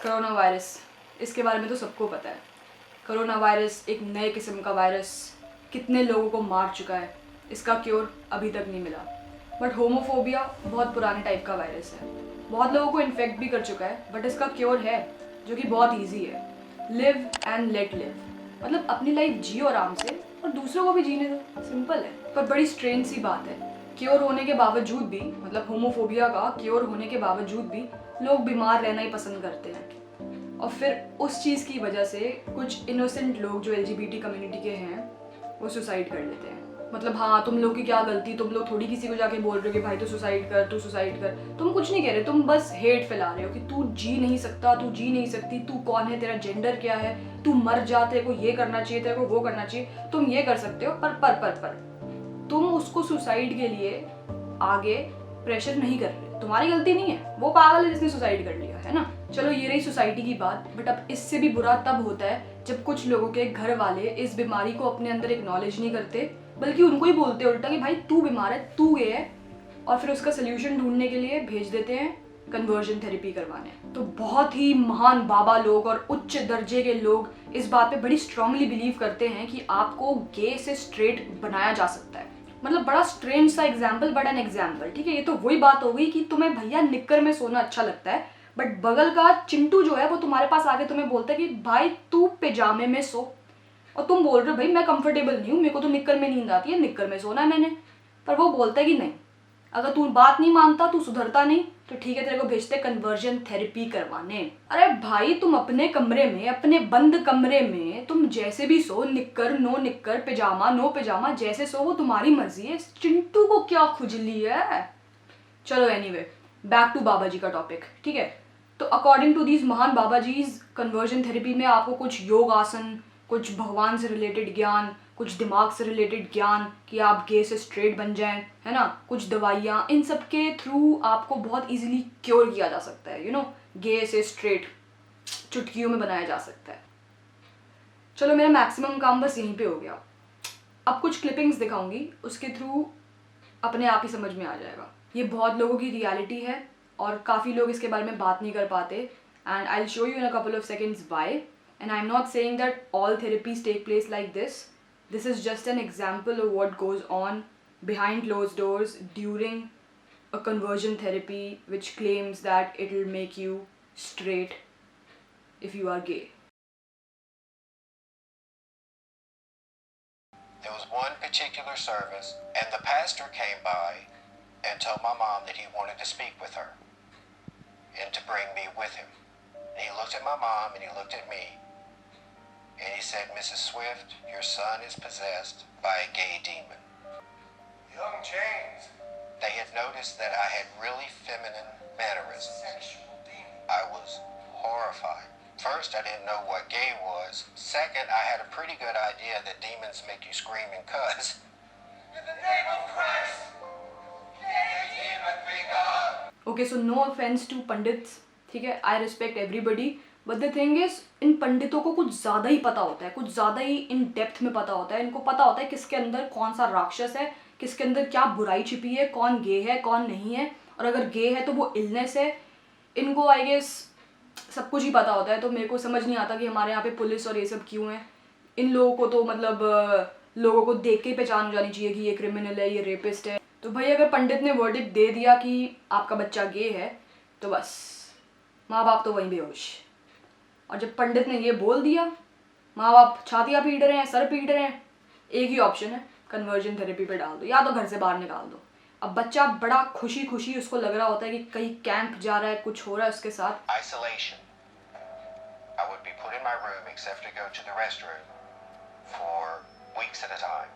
Corona virus, इसके बारे में तो सबको पता है। कोरोना वायरस एक नए किस्म का वायरस कितने लोगों को मार चुका है, इसका क्योर अभी तक नहीं मिला। बट होमोफोबिया बहुत पुराने टाइप का वायरस है, बहुत लोगों को इन्फेक्ट भी कर चुका है, बट इसका क्योर है जो कि बहुत ईजी है। लिव एंड लेट लिव, मतलब अपनी लाइफ जियो आराम से और दूसरों को भी जीने दो, सिंपल है। पर बड़ी स्ट्रेंज सी बात है, क्योर होने के बावजूद भी, मतलब होमोफोबिया का क्योर होने के बावजूद भी लोग बीमार रहना ही पसंद करते हैं। और फिर उस चीज़ की वजह से कुछ इनोसेंट लोग जो LGBT कम्युनिटी के हैं वो सुसाइड कर लेते हैं। मतलब हाँ, तुम लोग की क्या गलती, तुम लोग थोड़ी किसी को जाके बोल रहे हो कि भाई तू सुसाइड कर, तू सुसाइड कर। तुम कुछ नहीं कह रहे, तुम बस हेट फैला रहे हो कि तू जी नहीं सकता, तू जी नहीं सकती, तू कौन है, तेरा जेंडर क्या है, तू मर जा, तेरे को ये करना चाहिए, तेरे को वो करना चाहिए, तुम ये कर सकते हो। पर तुम उसको सुसाइड के लिए आगे प्रेशर नहीं कर रहे। तुम्हारी गलती नहीं है, वो पागल है जिसने सुसाइड कर लिया, है ना। चलो ये रही सोसाइटी की बात, बट अब इससे भी बुरा तब होता है जब कुछ लोगों के घर वाले इस बीमारी को अपने अंदर एक्नॉलेज नहीं करते, बल्कि उनको ही बोलते उल्टा कि भाई तू बीमार है, तू ये है, और फिर उसका सोल्यूशन ढूंढने के लिए भेज देते हैं कन्वर्जन थेरेपी करवाने। तो बहुत ही महान बाबा लोग और उच्च दर्जे के लोग इस बात पे बड़ी स्ट्रांगली बिलीव करते हैं कि आपको गे से स्ट्रेट बनाया जा सकता है। मतलब बड़ा स्ट्रेंज सा एग्जाम्पल, बट एन एग्जाम्पल, ठीक है। ये तो वही बात हो गई कि तुम्हें भैया निक्कर में सोना अच्छा लगता है, बट बगल का चिंटू जो है वो तुम्हारे पास आके तुम्हें बोलता है कि भाई तू पिजामे में सो, और तुम बोल रहे हो भाई मैं कंफर्टेबल नहीं हूँ, मेरे को तो निक्कर में नींद आती है, निक्कर में सोना है मैंने। पर वो बोलता है कि नहीं, अगर तू बात नहीं मानता, तू सुधरता नहीं, तो ठीक है तेरे को भेजते कन्वर्जन थेरेपी करवाने। अरे भाई तुम अपने कमरे में, अपने बंद कमरे में तुम जैसे भी सो, निक्कर नो निक्कर, पिजामा नो पिजामा, जैसे सो वो तुम्हारी मर्जी है, चिंटू को क्या खुजली है। चलो एनीवे, बैक टू बाबा जी का टॉपिक, ठीक है। तो अकॉर्डिंग टू दीज महान बाबा जीज, कन्वर्जन थेरेपी में आपको कुछ योग आसन, कुछ भगवान से रिलेटेड ज्ञान, कुछ दिमाग से रिलेटेड ज्ञान कि आप गे से स्ट्रेट बन जाएं, है ना, कुछ दवाइयाँ, इन सब के थ्रू आपको बहुत इजीली क्योर किया जा सकता है। गे से स्ट्रेट चुटकियों में बनाया जा सकता है। चलो मेरा मैक्सिमम काम बस यहीं पे हो गया। अब कुछ क्लिपिंग्स दिखाऊंगी, उसके थ्रू अपने आप ही समझ में आ जाएगा। ये बहुत लोगों की रियलिटी है और काफ़ी लोग इसके बारे में बात नहीं कर पाते, and I will show you in a couple of seconds why. And I am not saying that all therapies take place like this. This is just an example of what goes on behind closed doors during a conversion therapy which claims that it will make you straight if you are gay. There was one particular service, and the pastor came by and told my mom that he wanted to speak with her and to bring me with him. And he looked at my mom and he looked at me. And he said, Mrs. Swift, your son is possessed by a gay demon. Young James. They had noticed that I had really feminine mannerisms. Sexual demon. I was horrified. First, I didn't know what gay was. Second, I had a pretty good idea that demons make you scream and cuss. In the name of Christ, gay demon be gone. Okay, so no offense to Pandits, ठीक है, I respect everybody. But the thing is, इन पंडितों को कुछ ज़्यादा ही पता होता है, कुछ ज़्यादा ही इन डेप्थ में पता होता है। इनको पता होता है किसके अंदर कौन सा राक्षस है, किसके अंदर क्या बुराई छिपी है, कौन गे है कौन नहीं है, और अगर गे है तो वो इलनेस है। इनको आई गेस सब कुछ ही पता होता है। तो मेरे को समझ नहीं आता कि हमारे यहाँ पे पुलिस और ये सब क्यों है। इन लोगों को तो मतलब लोगों को देख के ही पहचान हो जानी चाहिए कि ये क्रिमिनल है, ये रेपिस्ट है। तो भाई अगर पंडित ने वर्डिक्ट दे दिया कि आपका बच्चा गे है, तो बस माँ बाप तो वहीं बेहोश। और जब पंडित ने ये बोल दिया, माँ बाप छातियाँ पीट रहे हैं, सर पीट रहे हैं, एक ही ऑप्शन है, कन्वर्जन थेरेपी पे डाल दो या तो घर से बाहर निकाल दो। अब बच्चा बड़ा खुशी खुशी उसको लग रहा होता है कि कहीं कैंप जा रहा है, कुछ हो रहा है उसके साथ। Isolation. I would be put in my room except to go to the restroom for weeks at a time.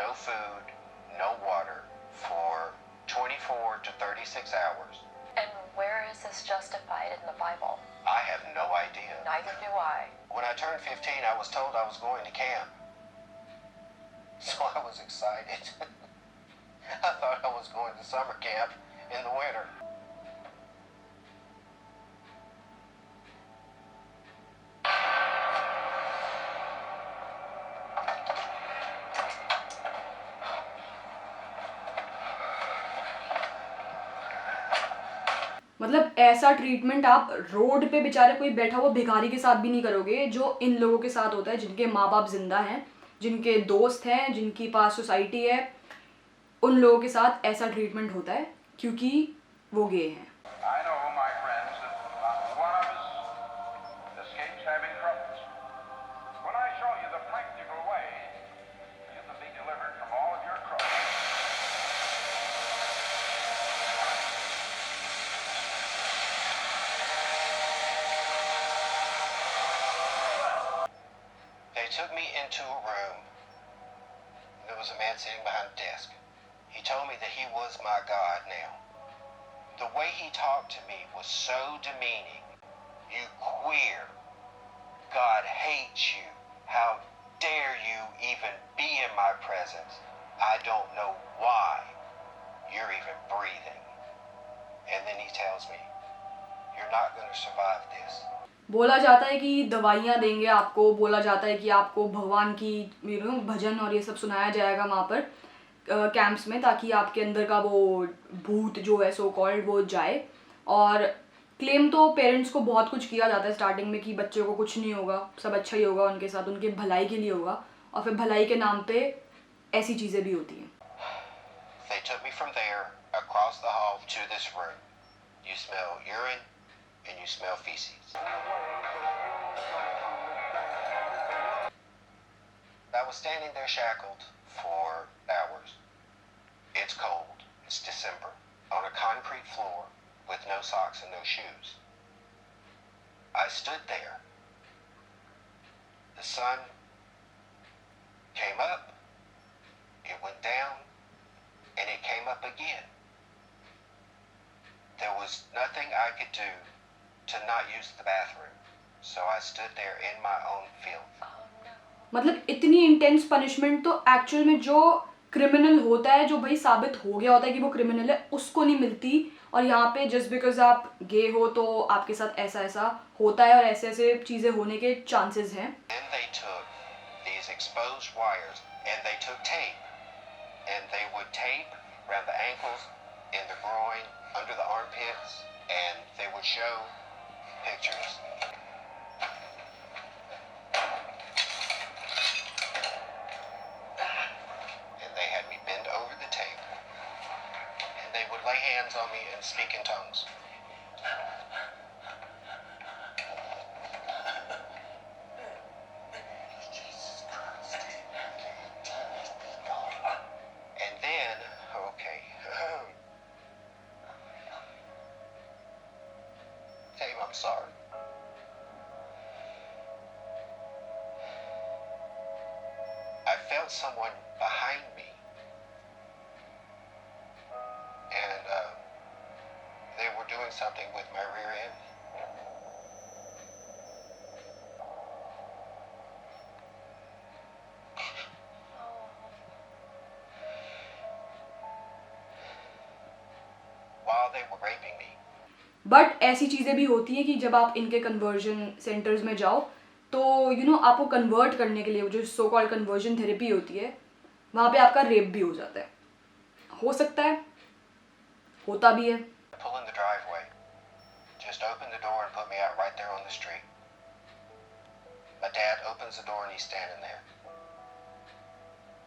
No food, no water for 24 to 36 hours. And where is this justified in the Bible? I have no idea. Neither do I. When I turned 15, I was told I was going to camp. So I was excited. I thought I was going to summer camp in the winter. मतलब ऐसा treatment आप road पे बेचारे कोई बैठा हुआ भिखारी के साथ भी नहीं करोगे, जो इन लोगों के साथ होता है जिनके माँ बाप जिंदा हैं, जिनके दोस्त हैं, जिनकी पास सोसाइटी है, उन लोगों के साथ ऐसा ट्रीटमेंट होता है क्योंकि वो गे हैं। I know, my friends, that not one of us escapes having troubles. When I show you the practical way you can be delivered from all of your troubles. They took me into a room. There was a man sitting behind a desk. He told me that he was my God now. The way he talked to me was so demeaning. You queer. God hates you. How dare you even be in my presence? I don't know why you're even breathing. And then he tells me, you're not going to survive this. बोला जाता है कि दवाइयाँ देंगे आपको, बोला जाता है कि आपको भगवान की भजन और ये सब सुनाया जाएगा वहाँ पर कैंप्स में, ताकि आपके अंदर का वो भूत जो है सो कॉल्ड वो जाए। और क्लेम तो पेरेंट्स को बहुत कुछ किया जाता है स्टार्टिंग में कि बच्चों को कुछ नहीं होगा, सब अच्छा ही होगा उनके साथ, उनके भलाई के लिए होगा, और फिर भलाई के नाम पे ऐसी चीज़ें भी होती हैं। They took me from there across the hall to this room. You smell urine and you smell feces. I was standing there shackled for hours. It's cold. It's December. On a concrete floor with no socks and no shoes. I stood there. The sun came up, it went down, and it came up again. There was nothing I could do to not use the bathroom. So I stood there in my own filth. मतलब इतनी intense punishment तो actual में जो criminal होता है, जो भाई साबित हो गया होता है कि वो क्रिमिनल है, उसको नहीं मिलती। और यहाँ पे जस्ट बिकॉज आप गे हो तो आपके साथ ऐसा ऐसा होता है और ऐसे ऐसे चीज़ें होने के चांसेस हैं। Then they took these exposed wires and they took tape and they would tape around the ankles, in the groin, under the armpits, and they would show pictures. And they had me bend over the tape and they would lay hands on me and speak in tongues. And then, okay. Dave, I'm sorry. I felt someone behind me. And they were doing something with my rear end. While they were raping me. But ऐसी चीज़ें भी होती हैं कि जब आप इनके conversion centres में जाओ तो आपको कन्वर्ट करने के लिए वो जो सो कॉल्ड कन्वर्जन थेरेपी होती है, वहाँ पे आपका रेप भी हो जाता है। हो सकता है, होता भी है। Pull in the driveway. Just open the door and put me out right there on the street. My dad opens the door and he's standing there.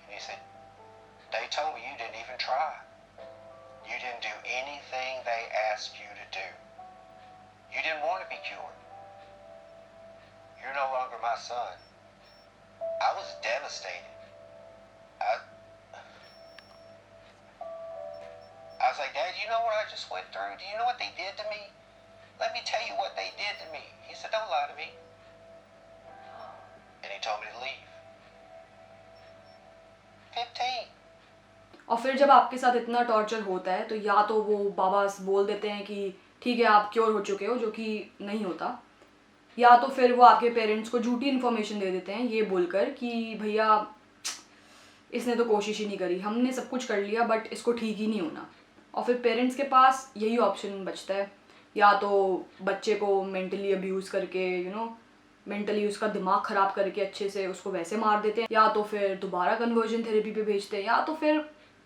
And he said, they told me you didn't even try. You didn't do anything they asked you to do. You didn't want to be cured. You're no longer my son. I was devastated. I was like, Dad, you know what I just went through? Do you know what they did to me? Let me tell you what they did to me. He said, don't lie to me. And he told me to leave. 15. और फिर जब आपके साथ इतना torture होता है तो या तो वो बाबा बोल देते हैं कि ठीक है आप क्योर हो चुके हो, जो कि नहीं होता, या तो फिर वो आपके पेरेंट्स को झूठी इन्फॉर्मेशन दे देते हैं ये बोलकर कि भैया इसने तो कोशिश ही नहीं करी, हमने सब कुछ कर लिया बट इसको ठीक ही नहीं होना। और फिर पेरेंट्स के पास यही ऑप्शन बचता है, या तो बच्चे को मेंटली अब्यूज़ करके मेंटली उसका दिमाग ख़राब करके अच्छे से उसको वैसे मार देते हैं, या तो फिर दोबारा कन्वर्जन थेरेपी पे भेजते हैं, या तो फिर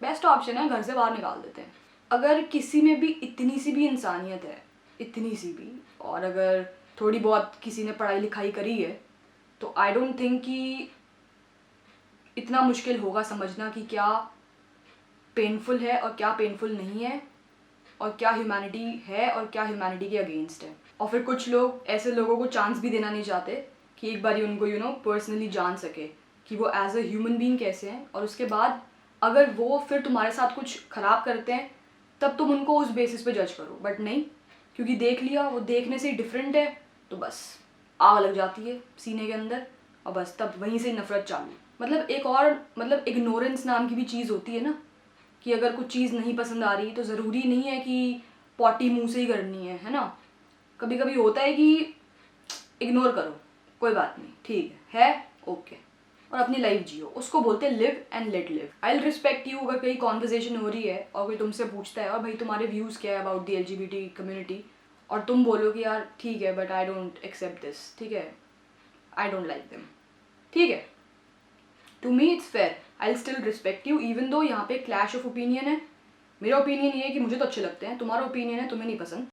बेस्ट ऑप्शन है घर से बाहर निकाल देते हैं। अगर किसी में भी इतनी सी भी इंसानियत है इतनी सी भी, और अगर थोड़ी बहुत किसी ने पढ़ाई लिखाई करी है तो आई डोंट थिंक कि इतना मुश्किल होगा समझना कि क्या पेनफुल है और क्या पेनफुल नहीं है, और क्या ह्यूमैनिटी है और क्या ह्यूमैनिटी के अगेंस्ट है। और फिर कुछ लोग ऐसे लोगों को चांस भी देना नहीं चाहते कि एक बार उनको पर्सनली जान सके कि वो एज अ ह्यूमन बीइंग कैसे हैं, और उसके बाद अगर वो फिर तुम्हारे साथ कुछ ख़राब करते हैं तब तुम उनको उस बेसिस पे जज करो। बट नहीं, क्योंकि देख लिया, वो देखने से डिफरेंट है, तो बस आग लग जाती है सीने के अंदर, और बस तब वहीं से नफरत चालू। मतलब एक और इग्नोरेंस नाम की भी चीज़ होती है ना, कि अगर कुछ चीज़ नहीं पसंद आ रही तो ज़रूरी नहीं है कि पॉटी मुंह से ही करनी है ना। कभी कभी होता है कि इग्नोर करो, कोई बात नहीं, ठीक है ओके, और अपनी लाइफ जियो। उसको बोलते हैं live and let live. I will respect you अगर कहीं कॉन्वर्जेशन हो रही है और कोई तुमसे पूछता है और भाई तुम्हारे व्यूज़ क्या है अबाउट द LGBT कम्युनिटी, और तुम बोलो कि यार ठीक है but I don't accept this, ठीक है, आई डोंट लाइक देम, ठीक है, to me it's fair, I will still respect you even though यहाँ पे क्लैश ऑफ ओपिनियन है। मेरा ओपिनियन ये है कि मुझे तो अच्छे लगते हैं, तुम्हारा ओपिनियन है तुम्हें नहीं पसंद।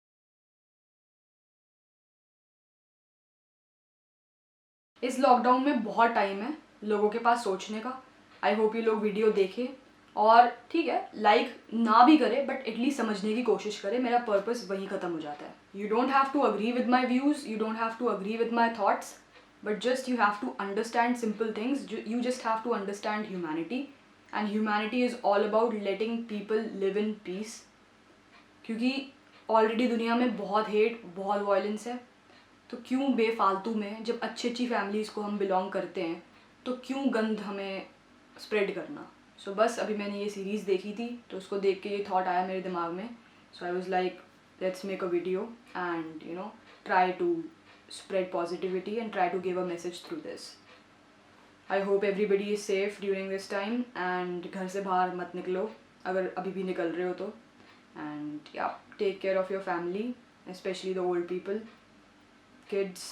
इस लॉकडाउन में बहुत टाइम है लोगों के पास सोचने का। आई होप ये लोग वीडियो देखें, और ठीक है लाइक ना भी करे बट एटलीस्ट समझने की कोशिश करे। मेरा पर्पस वहीं ख़त्म हो जाता है। You don't have to agree with my views, you don't have to agree with my thoughts, but just you have to understand simple things. You just have to understand humanity, and humanity is all about letting people live in peace. क्योंकि already दुनिया में बहुत hate, बहुत violence है, तो क्यों बेफालतू में, जब अच्छी अच्छी फैमिलीज़ को हम बिलोंग करते हैं, तो क्यों गंद हमें स्प्रेड करना। सो बस अभी मैंने ये सीरीज़ देखी थी तो उसको देख के ये थॉट आया मेरे दिमाग में। So I was like let's make a video and try to spread positivity and try to give a message through this. I hope everybody is safe during this time, and घर से बाहर मत निकलो अगर अभी भी निकल रहे हो तो, and yeah, take care of your family, especially the old people, kids,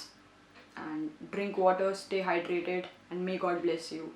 and drink water, stay hydrated, and may God bless you.